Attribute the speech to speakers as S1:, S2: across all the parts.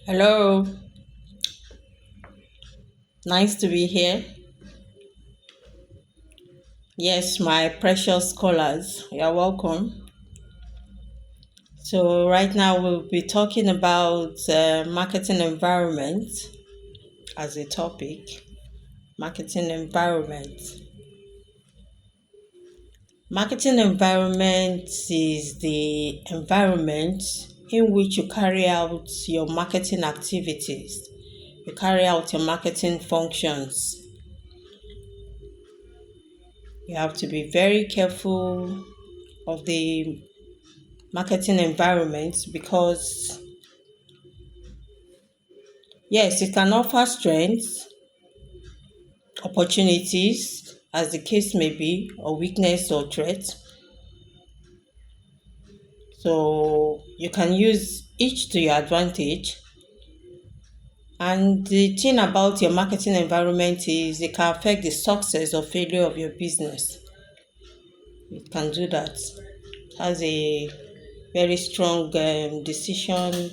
S1: Hello, nice to be here. Yes, my precious scholars, you're welcome. So, right now we'll be talking about marketing environment as a topic. Marketing environment. Marketing environment is the environment in which you carry out your marketing activities, you carry out your marketing functions. You have to be very careful of the marketing environment because yes, it can offer strengths, opportunities, as the case may be, or weakness or threat. So you can use each to your advantage. And the thing about your marketing environment is it can affect the success or failure of your business. It can do that. It has a very strong decision,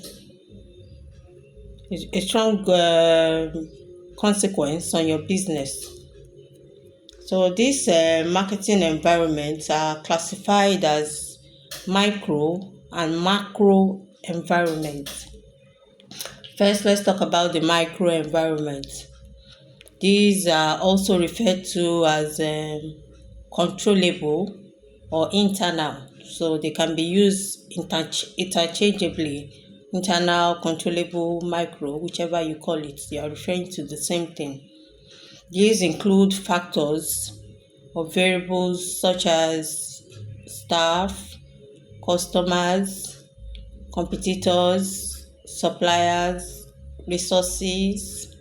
S1: a strong consequence on your business. So these marketing environments are classified as micro and macro environments. First, let's talk about the micro environment. These are also referred to as controllable or internal. So they can be used interchangeably. Internal, controllable, micro, whichever you call it, they are referring to the same thing. These include factors or variables such as staff, customers, competitors, suppliers, resources.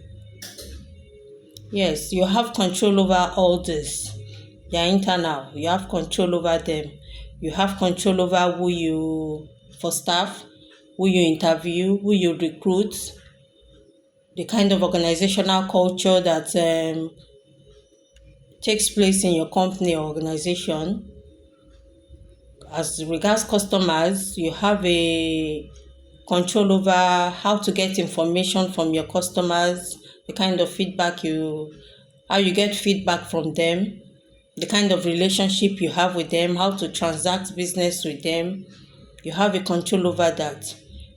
S1: Yes, you have control over all this. They are internal. You have control over them. You have control over for staff, who you interview, who you recruit, the kind of organizational culture that takes place in your company or organization. As regards customers, you have a control over how to get information from your customers, the kind of how you get feedback from them, the kind of relationship you have with them, how to transact business with them. You have a control over that.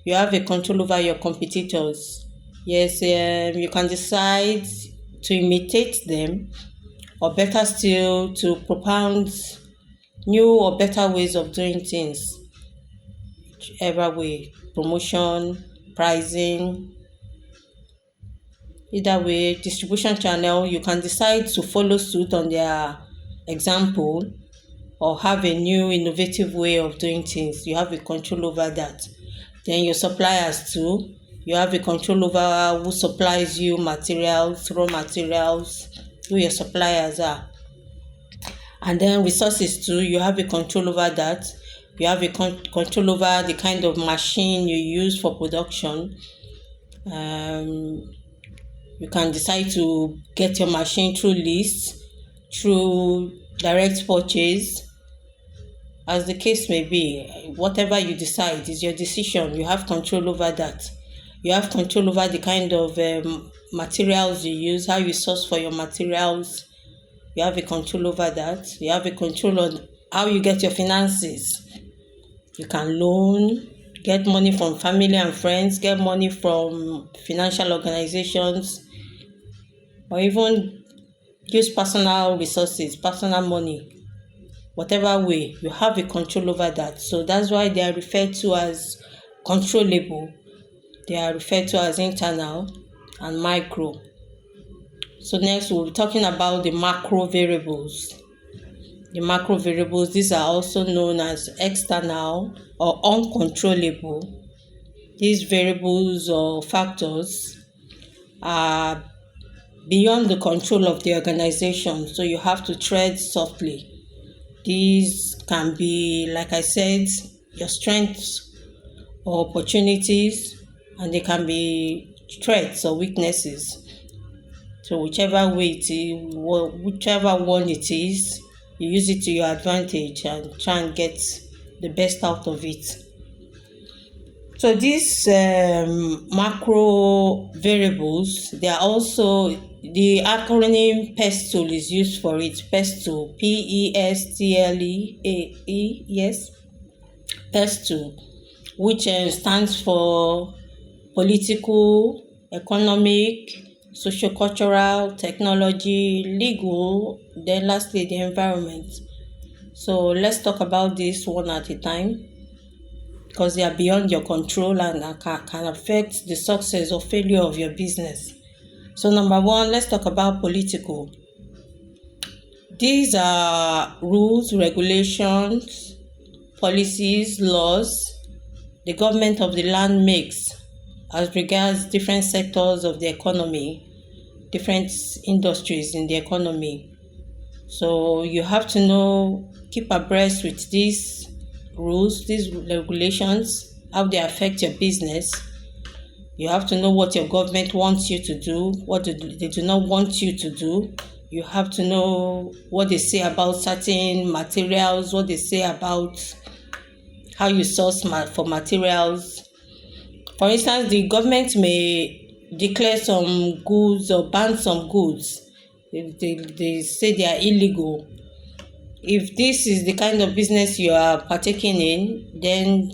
S1: You have a control over your competitors. Yes, you can decide to imitate them, or better still, to propound new or better ways of doing things, whichever way, promotion, pricing, either way, distribution channel. You can decide to follow suit on their example or have a new innovative way of doing things. You have a control over that. Then your suppliers too, you have a control over who supplies you materials, raw materials, who your suppliers are. And then resources too, you have a control over that. You have a control over the kind of machine you use for production. You can decide to get your machine through lease, through direct purchase, as the case may be. Whatever you decide is your decision. You have control over that. You have control over the kind of materials you use, how you source for your materials. You have a control over that. You have a control on how you get your finances. You can loan, get money from family and friends, get money from financial organizations, or even use personal resources, personal money. Whatever way, you have a control over that. So that's why they are referred to as controllable. They are referred to as internal and micro. So next we'll be talking about the macro variables. The macro variables, these are also known as external or uncontrollable. These variables or factors are beyond the control of the organization, so you have to tread softly. These can be, like I said, your strengths or opportunities, and they can be threats or weaknesses. So whichever one it is, you use it to your advantage and try and get the best out of it. So these macro variables, they are also, the acronym PESTLE is used for it. PESTLE, PESTLE, yes, PESTLE, which stands for political, economic, socio-cultural, technology, legal, then lastly the environment. So let's talk about this one at a time, because they are beyond your control and can affect the success or failure of your business. So number one, let's talk about political. These are rules, regulations, policies, laws the government of the land makes as regards different sectors of the economy, different industries in the economy. So you have to know, keep abreast with these rules, these regulations, how they affect your business. You have to know what your government wants you to do, what they do not want you to do. You have to know what they say about certain materials, what they say about how you source for materials. For instance, the government may declare some goods or ban some goods if they say they are illegal. If this is the kind of business you are partaking in, then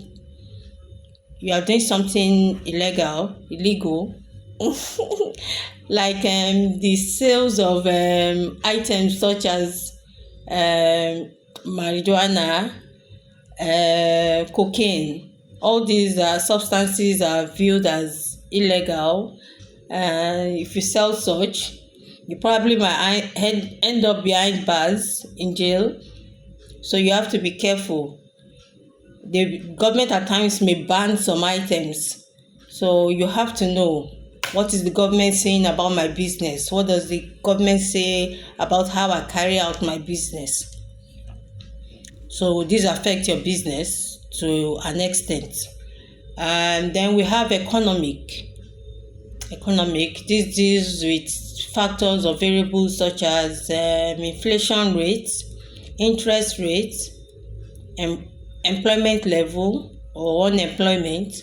S1: you are doing something illegal, like the sales of items such as marijuana, cocaine. All these substances are viewed as illegal. If you sell such, you probably might end up behind bars in jail. So you have to be careful. The government at times may ban some items. So you have to know, what is the government saying about my business? What does the government say about how I carry out my business? So these affect your business to an extent. And then we have economic. This deals with factors or variables such as inflation rates, interest rates, employment level or unemployment,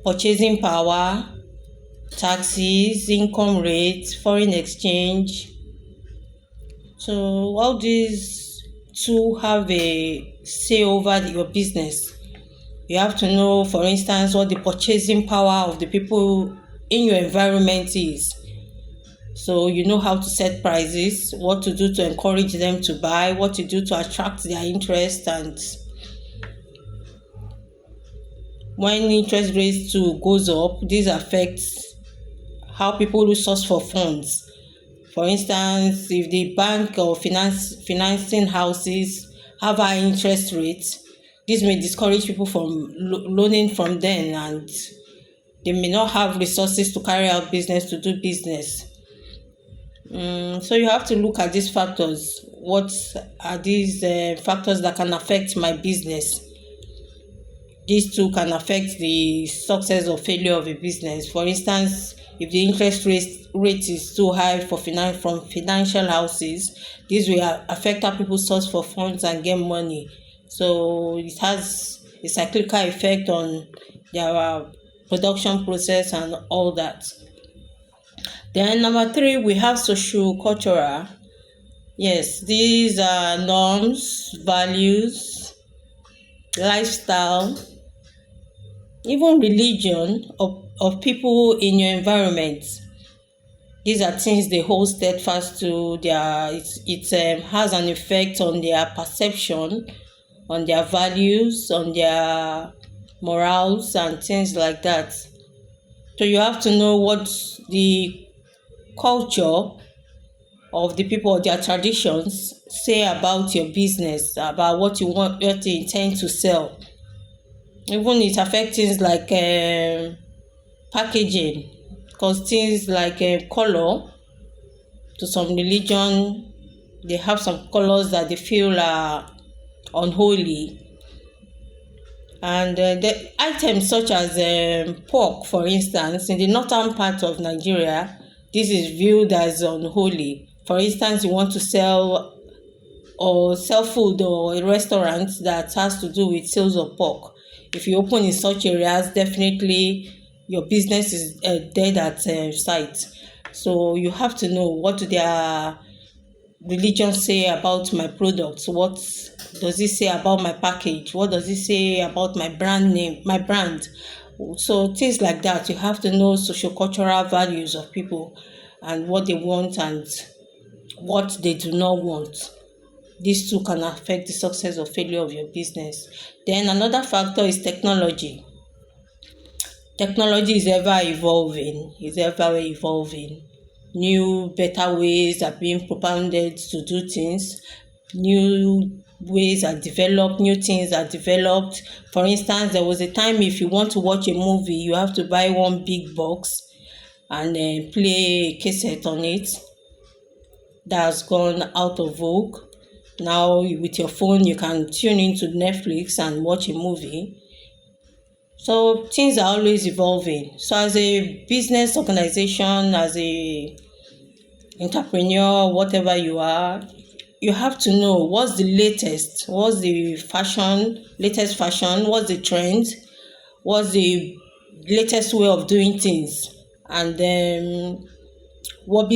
S1: purchasing power, taxes, income rates, foreign exchange. So all these to have a say over your business. You have to know, for instance, what the purchasing power of the people in your environment is. So you know how to set prices, what to do to encourage them to buy, what to do to attract their interest. And when interest rates too goes up, this affects how people will source for funds. For instance, if the bank or financing houses have high interest rates, this may discourage people from loaning from them, and they may not have resources to carry out business, to do business. So you have to look at these factors. What are these factors that can affect my business? These two can affect the success or failure of a business. For instance, if the interest rate is too high from financial houses, this will affect how people source for funds and get money. So it has a cyclical effect on their production process and all that. Then number 3, we have socio-cultural. Yes, these are norms, values, lifestyle, even religion of people in your environment. These are things they hold steadfast to. It has an effect on their perception, on their values, on their morals and things like that. So you have to know what the culture of the people or their traditions say about your business, about what you intend to sell. Even it affects things like packaging, because things like color, to some religion, they have some colors that they feel are unholy. And the items such as pork, for instance, in the northern part of Nigeria, this is viewed as unholy. For instance, you want to sell food or a restaurant that has to do with sales of pork. If you open in such areas, definitely your business is dead at sight. So you have to know, what do their religion say about my products? What does it say about my package? What does it say about my brand name, my brand? So things like that. You have to know socio-cultural values of people and what they want and what they do not want. These two can affect the success or failure of your business. Then another factor is technology. Technology is ever evolving. New, better ways are being propounded to do things. New ways are developed, new things are developed. For instance, there was a time if you want to watch a movie, you have to buy one big box and play a cassette on it. That's gone out of vogue. Now with your phone, you can tune into Netflix and watch a movie. So things are always evolving. So as a business organization, as a entrepreneur, whatever you are, you have to know what's the latest, what's the latest fashion, what's the trend, what's the latest way of doing things, and then what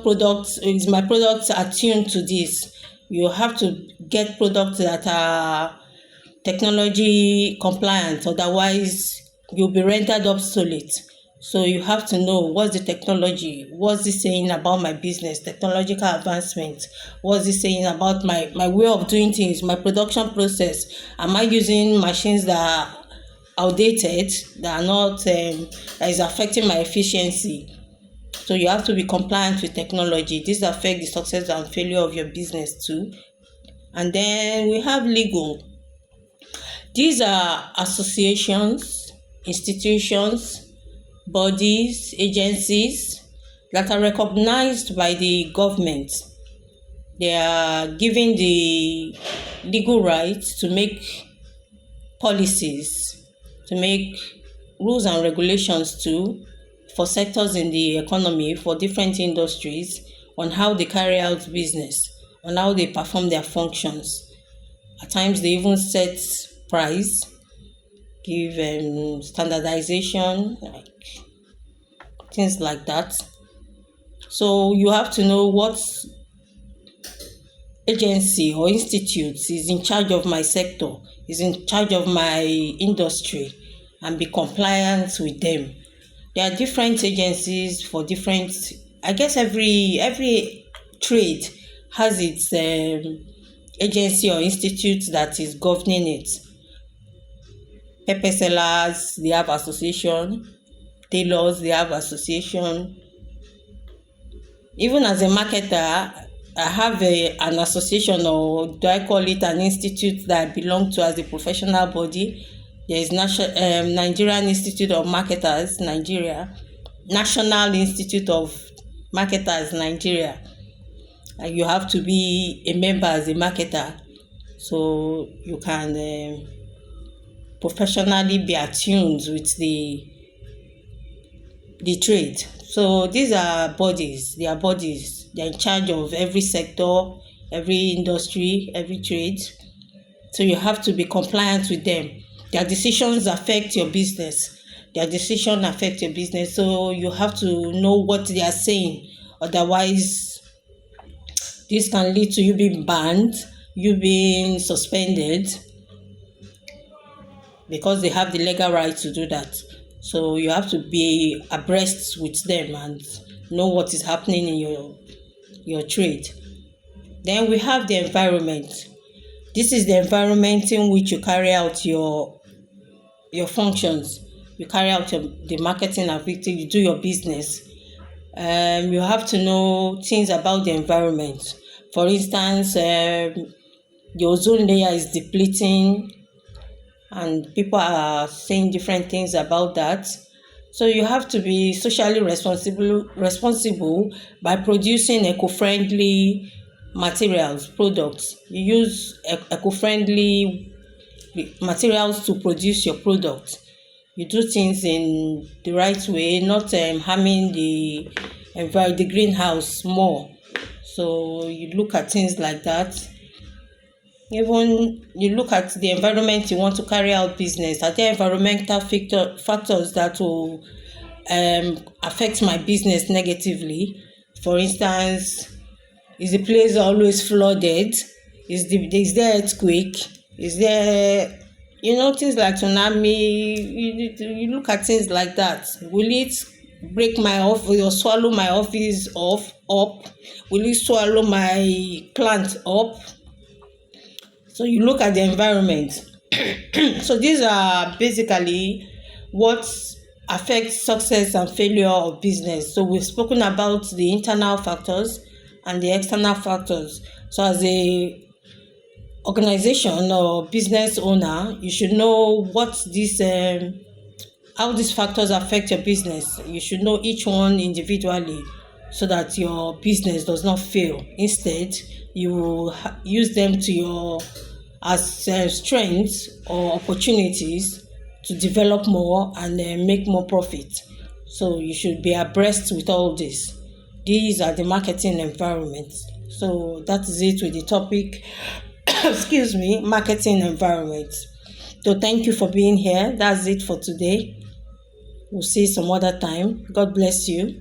S1: products is my products attuned to this. You have to get products that are technology compliant, otherwise you'll be rendered obsolete. So you have to know, what's the technology, what's it saying about my business, technological advancement, what's it saying about my way of doing things, my production process. Am I using machines that are outdated, that are not that is affecting my efficiency? So you have to be compliant with technology. This affects the success and failure of your business too. And then we have legal. These are associations, institutions, bodies, agencies that are recognized by the government. They are given the legal right to make policies, to make rules and regulations too, for sectors in the economy, for different industries, on how they carry out business, on how they perform their functions. At times they even set price, give standardization, like things like that. So you have to know what agency or institute is in charge of my sector, is in charge of my industry, and be compliant with them. There are different agencies for different, I guess every trade has its agency or institute that is governing it. Pepper sellers, they have association. Tailors, they have association. Even as a marketer, I have an association, or do I call it an institute, that I belong to as a professional body. There is Nigerian Institute of Marketers, Nigeria, National Institute of Marketers, Nigeria. And you have to be a member as a marketer, so you can professionally be attuned with the trade. So these are bodies. They are bodies. They are in charge of every sector, every industry, every trade. So you have to be compliant with them. Their decisions affect your business. So you have to know what they are saying. Otherwise, this can lead to you being banned, you being suspended, because they have the legal right to do that. So you have to be abreast with them and know what is happening in your trade. Then we have the environment. This is the environment in which you carry out your functions. You carry out the marketing activity, you do your business. You have to know things about the environment. For instance, the ozone layer is depleting, and people are saying different things about that. So you have to be socially responsible by producing eco-friendly products. You use eco-friendly materials to produce your product. You do things in the right way, not harming the greenhouse more. So you look at things like that. Even you look at the environment you want to carry out business. Are there environmental factors that will affect my business negatively? For instance, is the place always flooded? Is there earthquake? Is there, things like tsunami? You look at things like that. Will it break my office or swallow my office up? Will it swallow my plant up? So you look at the environment. So these are basically what affects success and failure of business. So we've spoken about the internal factors and the external factors. So as a organization or business owner, you should know how these factors affect your business. You should know each one individually so that your business does not fail. Instead, you will use them as strengths or opportunities to develop more and make more profit. So you should be abreast with all this. These are the marketing environments. So that is it with the topic, marketing environments. So thank you for being here. That's it for today. We'll see you some other time. God bless you.